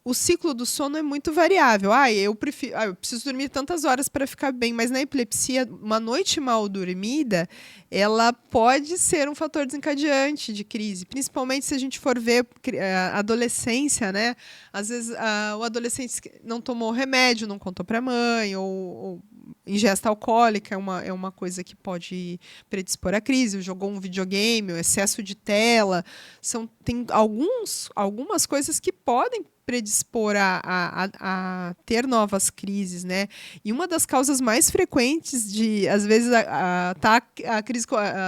O ciclo do sono é muito variável. Eu preciso dormir tantas horas para ficar bem, mas na epilepsia, uma noite mal dormida, ela pode ser um fator desencadeante de crise, principalmente se a gente for ver a adolescência, né? Às vezes o adolescente não tomou remédio, não contou para a mãe, ou ingesta alcoólica é uma coisa que pode predispor à crise, jogou um videogame, o excesso de tela, tem algumas coisas que podem predispor a ter novas crises, né? E uma das causas mais frequentes de, às vezes,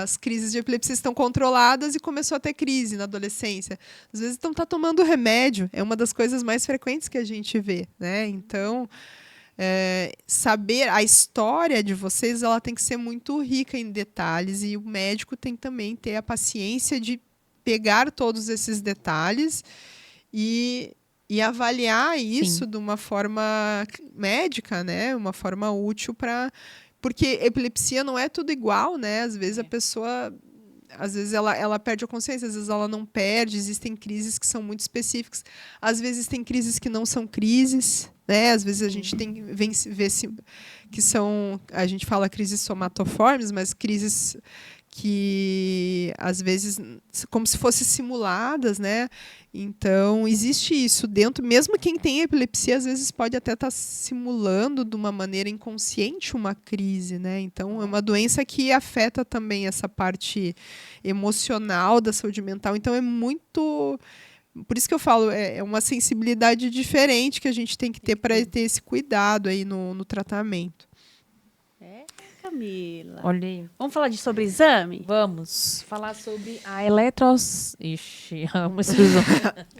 as crises de epilepsia estão controladas e começou a ter crise na adolescência. Às vezes estão tomando remédio, é uma das coisas mais frequentes que a gente vê, né? Então, saber a história de vocês, ela tem que ser muito rica em detalhes e o médico tem que também ter a paciência de pegar todos esses detalhes e avaliar isso de uma forma médica, né? Uma forma útil porque epilepsia não é tudo igual, né? Às vezes a pessoa... Às vezes ela perde a consciência, às vezes ela não perde. Existem crises que são muito específicas. Às vezes tem crises que não são crises, né? Às vezes a gente vê que são... A gente fala crises somatoformes, mas crises que às vezes como se fossem simuladas, né? Então existe isso dentro, mesmo quem tem epilepsia às vezes pode até estar simulando de uma maneira inconsciente uma crise, né? Então é uma doença que afeta também essa parte emocional da saúde mental, então é muito... Por isso que eu falo, é uma sensibilidade diferente que a gente tem que ter para ter esse cuidado aí no tratamento.
Camila. Camila.
Olha aí.
Vamos falar sobre exame?
Vamos falar sobre a Ixi, amo esse exame.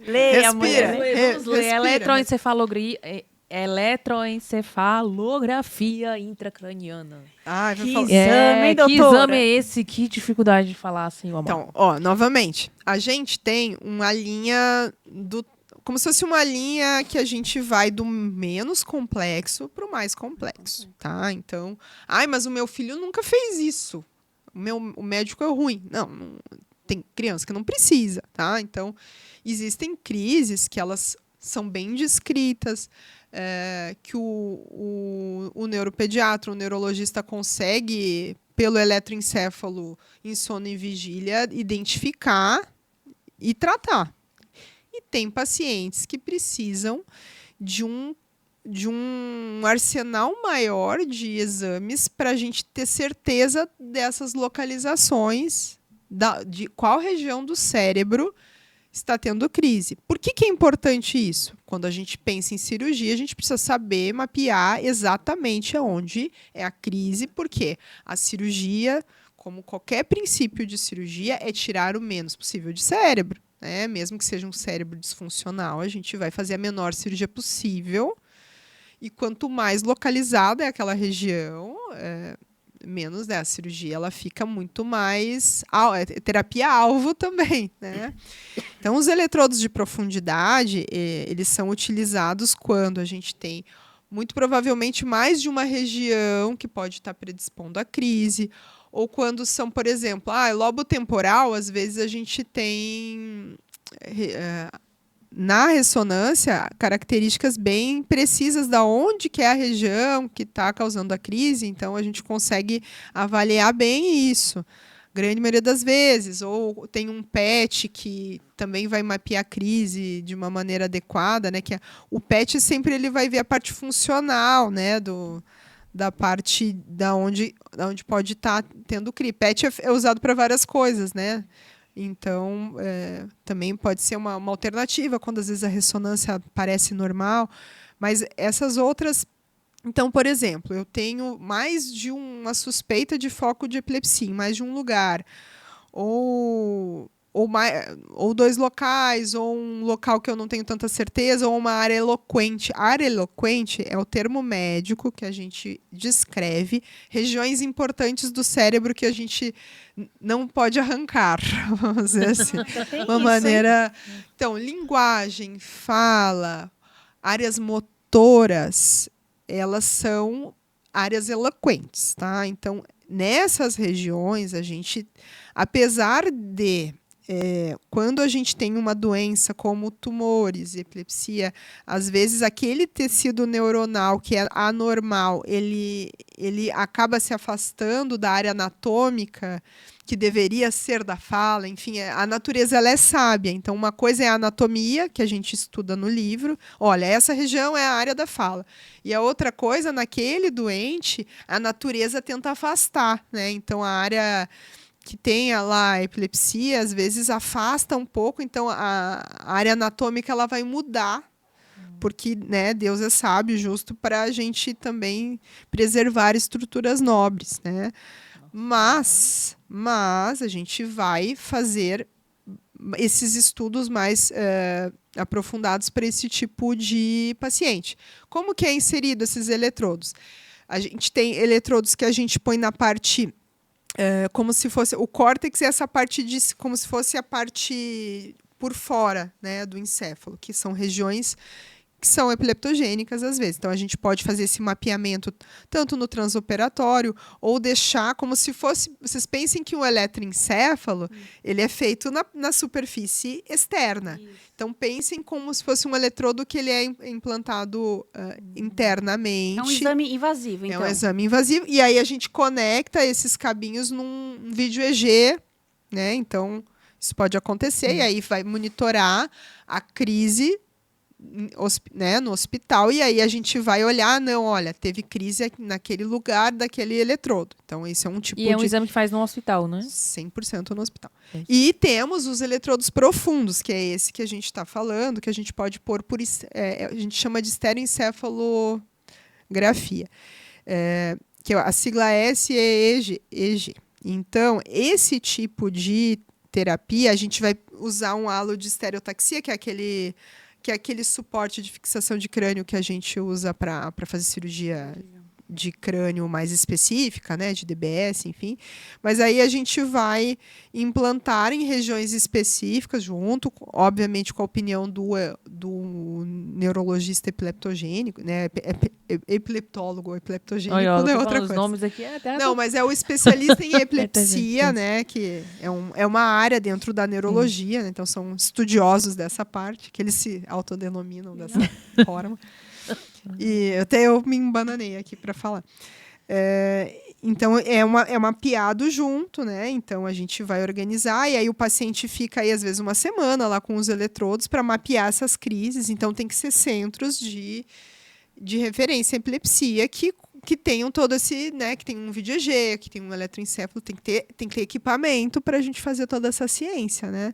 Leia,
Respira.
mulher.
Vamos ler.
Respira.
Eletroencefalografia intracraniana.
Ah, vai
Que
falar.
exame, hein,
que
doutora?
exame é esse? Que dificuldade de falar assim, ó.
Então, novamente, a gente tem uma linha como se fosse uma linha que a gente vai do menos complexo para o mais complexo, tá? Então, mas o meu filho nunca fez isso. O médico é ruim. Não, tem criança que não precisa, tá? Então, existem crises que elas são bem descritas, que o neuropediatra, o neurologista consegue, pelo eletroencefalo em sono e vigília, identificar e tratar. E tem pacientes que precisam de um arsenal maior de exames para a gente ter certeza dessas localizações, de qual região do cérebro está tendo crise. Por que é importante isso? Quando a gente pensa em cirurgia, a gente precisa saber mapear exatamente onde é a crise, porque a cirurgia, como qualquer princípio de cirurgia, é tirar o menos possível de cérebro. Mesmo que seja um cérebro disfuncional, a gente vai fazer a menor cirurgia possível. E quanto mais localizada é aquela região, menos a cirurgia ela fica muito mais... terapia-alvo também, né? Então, os eletrodos de profundidade, eles são utilizados quando a gente tem, muito provavelmente, mais de uma região que pode estar predispondo à crise, ou quando são, por exemplo, lobo temporal, às vezes a gente tem, na ressonância, características bem precisas da onde que é a região que está causando a crise, então a gente consegue avaliar bem isso, grande maioria das vezes. Ou tem um PET que também vai mapear a crise de uma maneira adequada, né? Que o PET sempre ele vai ver a parte funcional, né? Da parte da onde pode estar tendo crise. PET é usado para várias coisas, né? Então, também pode ser uma alternativa, quando às vezes a ressonância parece normal. Mas essas outras... Então, por exemplo, eu tenho mais de uma suspeita de foco de epilepsia em mais de um lugar. Ou dois locais, ou um local que eu não tenho tanta certeza, ou uma área eloquente. A área eloquente é o termo médico que a gente descreve regiões importantes do cérebro que a gente não pode arrancar, vamos dizer assim. Uma maneira... Então, linguagem, fala, áreas motoras, elas são áreas eloquentes, tá? Então, nessas regiões, a gente, apesar de... quando a gente tem uma doença como tumores, epilepsia, às vezes aquele tecido neuronal que é anormal, ele acaba se afastando da área anatômica que deveria ser da fala. Enfim, a natureza ela é sábia. Então, uma coisa é a anatomia, que a gente estuda no livro. Olha, essa região é a área da fala. E a outra coisa, naquele doente, a natureza tenta afastar, né? Então, a área que tenha lá a epilepsia, às vezes afasta um pouco, então a área anatômica ela vai mudar, porque, né, Deus é sábio, justo para a gente também preservar estruturas nobres, né? Mas a gente vai fazer esses estudos mais aprofundados para esse tipo de paciente. Como que é inserido esses eletrodos? A gente tem eletrodos que a gente põe na parte... como se fosse o córtex, essa parte como se fosse a parte por fora, né, do encéfalo, que são regiões que são epileptogênicas às vezes. Então a gente pode fazer esse mapeamento tanto no transoperatório ou deixar como se fosse... Vocês pensem que o eletroencéfalo ele é feito na superfície externa. Isso. Então pensem como se fosse um eletrodo que ele é implantado internamente.
É um exame invasivo, então.
É um exame invasivo. E aí a gente conecta esses cabinhos num vídeo EEG, né? Então isso pode acontecer e aí vai monitorar a crise, né, no hospital, e aí a gente vai olhar, não, olha, teve crise naquele lugar daquele eletrodo. Então, esse é um tipo de...
E é um exame que faz no hospital, né?
100% no hospital. E temos os eletrodos profundos, que é esse que a gente está falando, que a gente pode pôr por... a gente chama de estereoencefalografia. que a sigla S é EG. Então, esse tipo de terapia, a gente vai usar um halo de estereotaxia, que é aquele suporte de fixação de crânio que a gente usa para fazer cirurgia de crânio mais específica, né, de DBS, enfim. Mas aí a gente vai implantar em regiões específicas, obviamente, com a opinião do neurologista epileptogênico, né, epileptólogo, epileptogênico não é outra coisa.
Os nomes aqui
não, mas é o especialista em epilepsia, né, que é uma área dentro da neurologia, né, então são estudiosos dessa parte, que eles se autodenominam dessa forma. E até eu me embananei aqui para falar. Então, é mapeado junto, né? Então, a gente vai organizar e aí o paciente fica aí, às vezes, uma semana lá com os eletrodos para mapear essas crises. Então, tem que ser centros de referência em epilepsia que tenham todo esse, né? Que tem um vídeo EG, que tem um eletroencefalo, tem que ter equipamento para a gente fazer toda essa ciência, né?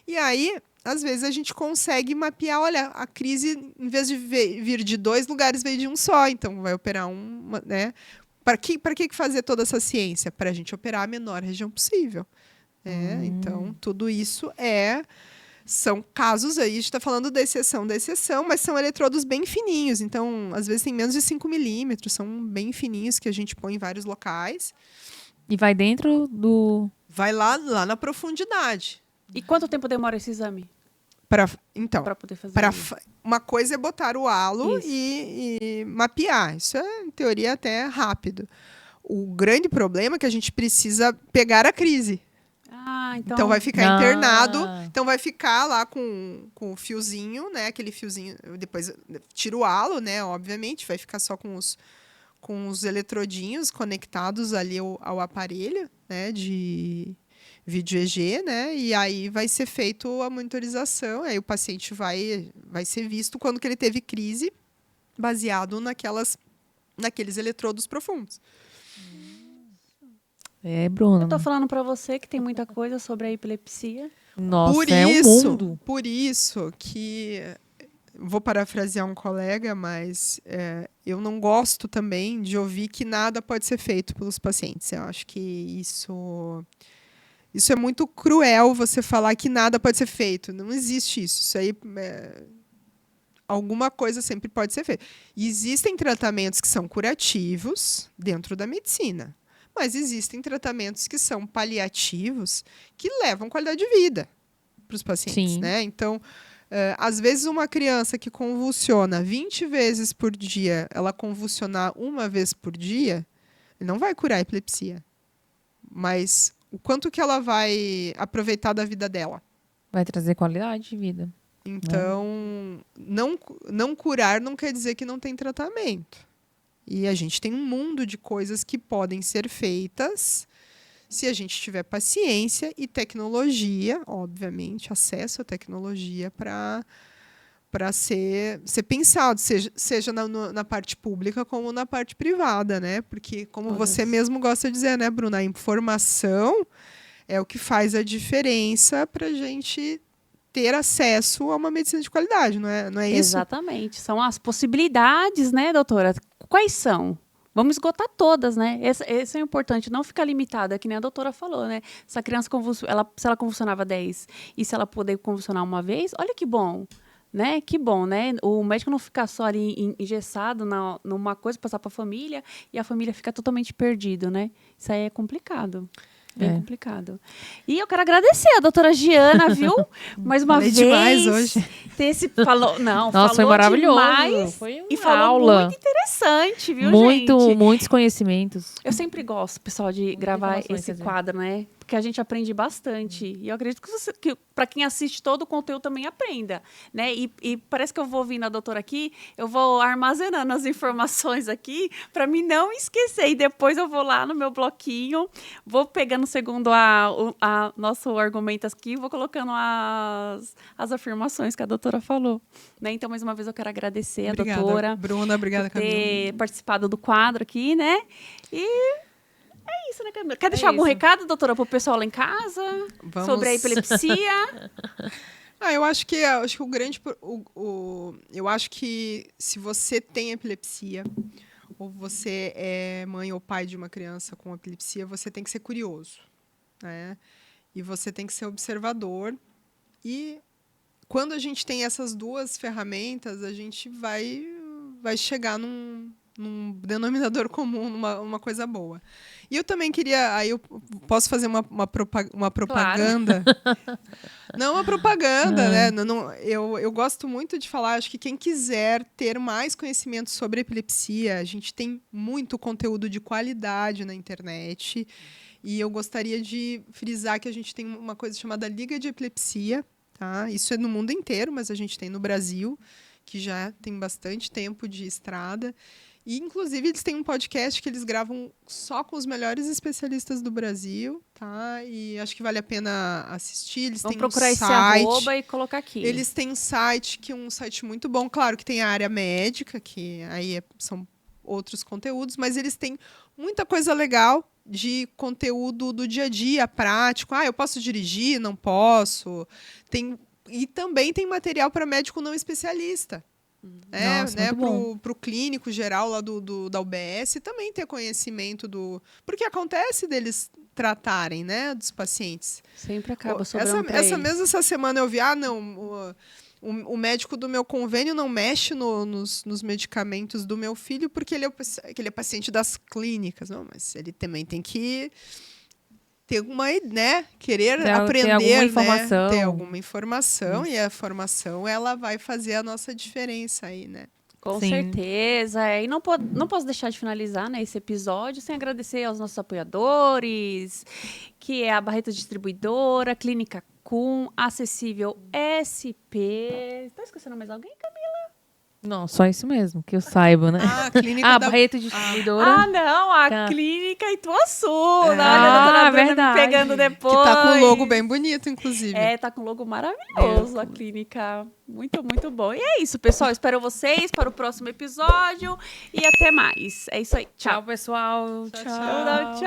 E aí, às vezes a gente consegue mapear, olha, a crise, em vez de vir de 2 lugares, veio de um só. Então, vai operar né? Para que fazer toda essa ciência? Para a gente operar a menor região possível. Né? Então, tudo isso são casos aí, a gente está falando da exceção, mas são eletrodos bem fininhos. Então, às vezes tem menos de 5 milímetros, são bem fininhos que a gente põe em vários locais.
E vai dentro do...
Vai lá na profundidade.
E quanto tempo demora esse exame?
Para
poder fazer
uma coisa é botar o halo e mapear. Isso é, em teoria, até rápido. O grande problema é que a gente precisa pegar a crise. Então vai ficar internado. Então vai ficar lá com o fiozinho, né? Aquele fiozinho. Depois tira o halo, né? Obviamente, vai ficar só com os eletrodinhos conectados ali ao aparelho, né? De vídeo EG, né? E aí vai ser feito a monitorização, aí o paciente vai ser visto quando que ele teve crise, baseado naqueles eletrodos profundos.
Bruno.
Eu tô falando para você que tem muita coisa sobre a epilepsia.
Nossa, um mundo.
Por isso que vou parafrasear um colega, mas eu não gosto também de ouvir que nada pode ser feito pelos pacientes. Eu acho que isso é muito cruel, você falar que nada pode ser feito. Não existe isso. Isso aí, alguma coisa sempre pode ser feita. E existem tratamentos que são curativos dentro da medicina. Mas existem tratamentos que são paliativos que levam qualidade de vida para os pacientes. Né? Então, às vezes, uma criança que convulsiona 20 vezes por dia, ela convulsionar uma vez por dia, não vai curar a epilepsia. Mas o quanto que ela vai aproveitar da vida dela?
Vai trazer qualidade de vida.
Então, não curar não quer dizer que não tem tratamento. E a gente tem um mundo de coisas que podem ser feitas se a gente tiver paciência e tecnologia, obviamente, acesso à tecnologia para ser pensado, seja na parte pública como na parte privada, né? Porque, como você mesmo gosta de dizer, né, Bruna? A informação é o que faz a diferença para a gente ter acesso a uma medicina de qualidade, não é isso?
Exatamente. São as possibilidades, né, doutora? Quais são? Vamos esgotar todas, né? Esse é importante, não ficar limitada, que nem a doutora falou, né? Se a criança se ela convulsionava 10 e se ela puder convulsionar uma vez, olha que bom. Né? Que bom, né? O médico não ficar só ali engessado numa coisa, passar para a família e a família fica totalmente perdido, né? Isso aí é complicado. Bem complicado. E eu quero agradecer a doutora Giana, viu? Mais uma vez.
Demais hoje.
Nossa, foi maravilhoso.
Demais,
foi uma
e falou
aula.
Muito interessante, viu, gente?
Muitos conhecimentos.
Eu sempre gosto, pessoal, de gravar esse quadro, né? Porque a gente aprende bastante. E eu acredito que para quem assiste todo o conteúdo também aprenda, né? E parece que eu vou ouvindo a doutora aqui, eu vou armazenando as informações aqui para mim não esquecer. E depois eu vou lá no meu bloquinho, vou pegando segundo a nosso argumento aqui, vou colocando as afirmações que a doutora falou. Né? Então, mais uma vez, eu quero agradecer a doutora.
Bruna, obrigada,
por ter participado do quadro aqui, né? E é isso, né, Camila? Quer deixar algum recado, doutora, para o pessoal lá em casa? Sobre a epilepsia?
Eu acho que eu acho que se você tem epilepsia, ou você é mãe ou pai de uma criança com epilepsia, você tem que ser curioso, né? E você tem que ser observador. E quando a gente tem essas duas ferramentas, a gente vai chegar num denominador comum, numa coisa boa. E eu também queria... Aí eu posso fazer uma propaganda? Claro. Não uma propaganda, né? Eu gosto muito de falar, acho que quem quiser ter mais conhecimento sobre epilepsia, a gente tem muito conteúdo de qualidade na internet. E eu gostaria de frisar que a gente tem uma coisa chamada Liga de Epilepsia, tá? Isso é no mundo inteiro, mas a gente tem no Brasil, que já tem bastante tempo de estrada. E, inclusive, eles têm um podcast que eles gravam só com os melhores especialistas do Brasil, tá? E acho que vale a pena assistir. Eles
Vamos
têm
procurar
um
esse
site,
arroba e colocar aqui.
Eles têm um site que é um site muito bom. Claro que tem a área médica, que aí são outros conteúdos, mas eles têm muita coisa legal de conteúdo do dia a dia, prático. Eu posso dirigir? Não posso. E também tem material para médico não especialista.
Nossa,
né,
muito
pro clínico geral lá da UBS também ter conhecimento porque acontece deles tratarem, né, dos pacientes.
Sempre acaba sobrando pra eles.
Mesmo essa semana eu vi, o médico do meu convênio não mexe nos medicamentos do meu filho porque ele é paciente das clínicas. Não, mas ele também tem que ter querer aprender, ter alguma informação. E a formação ela vai fazer a nossa diferença aí, né?
Com certeza. E não posso deixar de finalizar, né, esse episódio sem agradecer aos nossos apoiadores, que é a Barreto Distribuidora, Clínica Kuhn, Acessível SP. Está esquecendo mais alguém, Camila?
Não, só isso mesmo, que eu saiba, né?
A clínica
Barreto Distribuidora.
Não, a clínica Ituaçu. Olha a doutora Bruna me pegando depois.
Que tá com um logo bem bonito, inclusive.
Tá com um logo maravilhoso, a clínica. Muito, muito bom. E é isso, pessoal. Espero vocês para o próximo episódio. E até mais. É isso aí. Tchau,
pessoal.
Tchau.